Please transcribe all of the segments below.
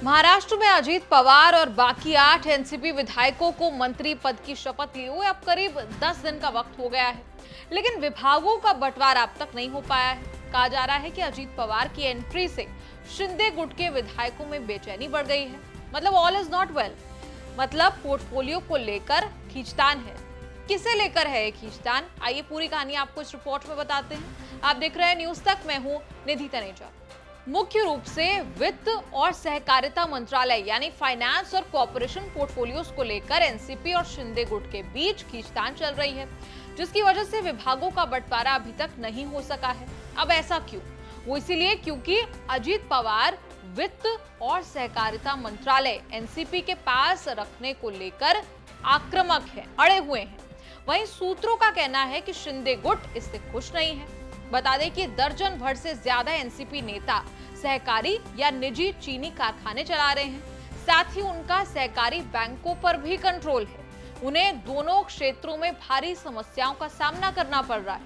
महाराष्ट्र में अजीत पवार और बाकी 8 एनसीपी विधायकों को मंत्री पद की शपथ लिए हुए अब करीब 10 दिन का वक्त हो गया है, लेकिन विभागों का बंटवारा अब तक नहीं हो पाया है। कहा जा रहा है कि अजीत पवार की एंट्री से शिंदे गुट के विधायकों में बेचैनी बढ़ गई है। मतलब ऑल इज नॉट वेल, मतलब पोर्टफोलियो को लेकर खींचतान है। किसे लेकर है ये खींचतान, आइए पूरी कहानी आपको इस रिपोर्ट में बताते हैं। आप देख रहे हैं न्यूज तक, मैं हूं निधि तनेजा। मुख्य रूप से वित्त और सहकारिता मंत्रालय यानी फाइनेंस और कॉर्पोरेशन पोर्टफोलियोज को लेकर एनसीपी और शिंदे गुट के बीच खींचतान चल रही है, जिसकी वजह से विभागों का बंटवारा अभी तक नहीं हो सका है। अब ऐसा क्यों? वो इसीलिए क्योंकि अजीत पवार वित्त और सहकारिता मंत्रालय एनसीपी के पास रखने को लेकर आक्रामक है, अड़े हुए हैं। वहीं सूत्रों का कहना है कि शिंदे गुट इससे खुश नहीं है। बता दें कि दर्जन भर से ज्यादा एनसीपी नेता सहकारी या निजी चीनी कारखाने चला रहे हैं। साथ ही उनका सहकारी बैंकों पर भी कंट्रोल है। उन्हें दोनों क्षेत्रों में भारी समस्याओं का सामना करना पड़ रहा है।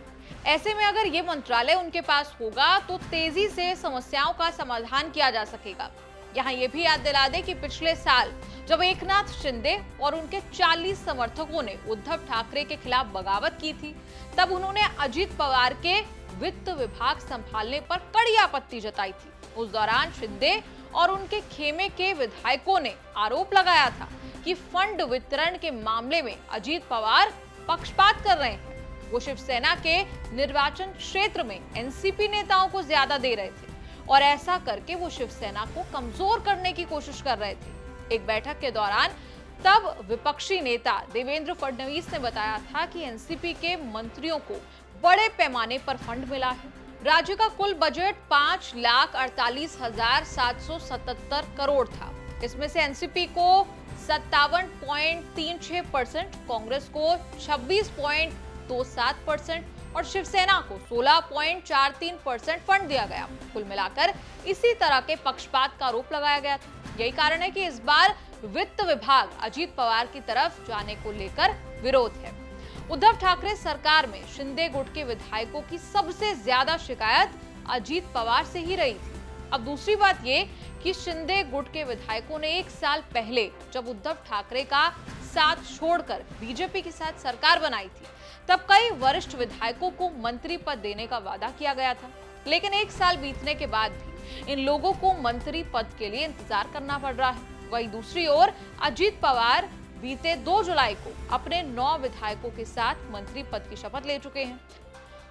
ऐसे में अगर ये मंत्रालय उनके पास होगा तो तेजी से समस्याओं का समाधान किया जा सकेगा। यहाँ ये भी याद दिला दें कि पिछले साल जब एकनाथ शिंदे और उनके 40 समर्थकों ने उद्धव ठाकरे के खिलाफ बगावत की थी, तब उन्होंने अजीत पवार के वित्त विभाग संभालने पर कड़ी आपत्ति जताई थी। उस दौरान शिंदे और उनके खेमे के विधायकों ने आरोप लगाया था कि फंड वितरण के मामले में अजीत पवार पक्षपात कर रहे हैं। वो शिवसेना के निर्वाचन क्षेत्र में एनसीपी नेताओं को ज्यादा दे रहे थे और ऐसा करके वो शिवसेना को कमजोर करने की कोशिश कर रहे थे। एक बैठक के दौरान तब विपक्षी नेता देवेंद्र फडणवीस ने बताया था कि एनसीपी के मंत्रियों को बड़े पैमाने पर फंड मिला है। राज्य का कुल बजट 5,48,777 करोड़ था। इसमें से एनसीपी को 57.36%, कांग्रेस को 26.27% और शिवसेना को 16.43% फंड दिया गया। कुल मिलाकर इसी तरह के पक्षपात का आरोप लगाया गया था। यही कारण है कि इस बार वित्त विभाग अजीत पवार की तरफ जाने को लेकर विरोध है। उद्धव ठाकरे सरकार में शिंदे गुट के विधायकों की सबसे ज्यादा शिकायत अजीत पवार से ही रही थी। अब दूसरी बात ये कि शिंदे गुट के विधायकों ने 1 साल पहले जब उद्धव ठाकरे का साथ छोड़कर बीजेपी के साथ सरकार बनाई थी, तब कई वरिष्ठ विधायकों को मंत्री पद देने का वादा किया गया था। लेकिन 1 साल बीतने के बाद भी इन लोगों को मंत्री पद के लिए इंतजार करना पड़ रहा है। वहीं दूसरी ओर अजीत पवार बीते 2 जुलाई को अपने 9 विधायकों के साथ मंत्री पद की शपथ ले चुके हैं।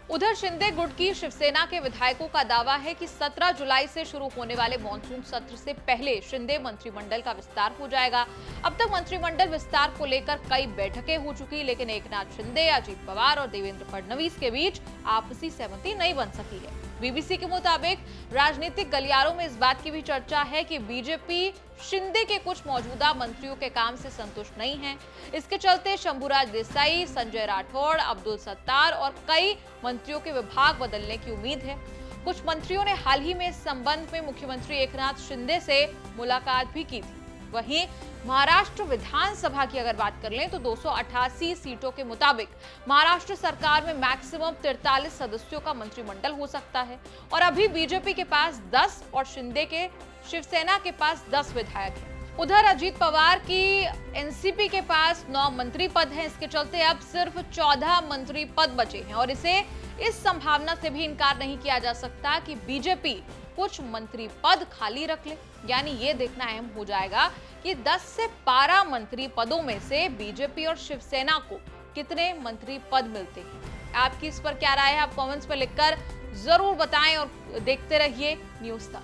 उधर शिंदे गुट की शिवसेना के विधायकों का दावा है कि 17 जुलाई से शुरू होने वाले मॉनसून सत्र से पहले शिंदे मंत्रिमंडल का विस्तार हो जाएगा। अब तक मंत्रिमंडल विस्तार को लेकर कई बैठकें हो चुकी, लेकिन एकनाथ शिंदे, अजीत पवार और देवेंद्र फडणवीस के बीच आपसी सहमति नहीं बन सकी है। बीबीसी के मुताबिक राजनीतिक गलियारों में इस बात की भी चर्चा है कि बीजेपी शिंदे के कुछ मौजूदा मंत्रियों के काम से संतुष्ट नहीं है। इसके चलते शंभुराज देसाई, संजय राठौड़, अब्दुल सत्तार और कई मंत्रियों के विभाग बदलने की उम्मीद है। कुछ मंत्रियों ने हाल ही में इस संबंध में मुख्यमंत्री एकनाथ शिंदे से मुलाकात भी की थी। वहीं महाराष्ट्र विधानसभा की अगर बात कर लें तो 288 सीटों के मुताबिक महाराष्ट्र सरकार में मैक्सिमम 43 सदस्यों का मंत्रिमंडल हो सकता है और अभी बीजेपी के पास 10 और शिंदे के शिवसेना के पास 10 विधायक हैं। उधर अजीत पवार की एनसीपी के पास 9 मंत्री पद हैं। इसके चलते अब सिर्फ 14 मंत्री पद बचे हैं और इस संभावना से भी इनकार नहीं किया जा सकता कि बीजेपी कुछ मंत्री पद खाली रख ले। यानी ये देखना अहम हो जाएगा कि 10 से 12 मंत्री पदों में से बीजेपी और शिवसेना को कितने मंत्री पद मिलते हैं। आपकी इस पर क्या राय है, आप कमेंट्स पर लिखकर जरूर बताएं और देखते रहिए न्यूज तक।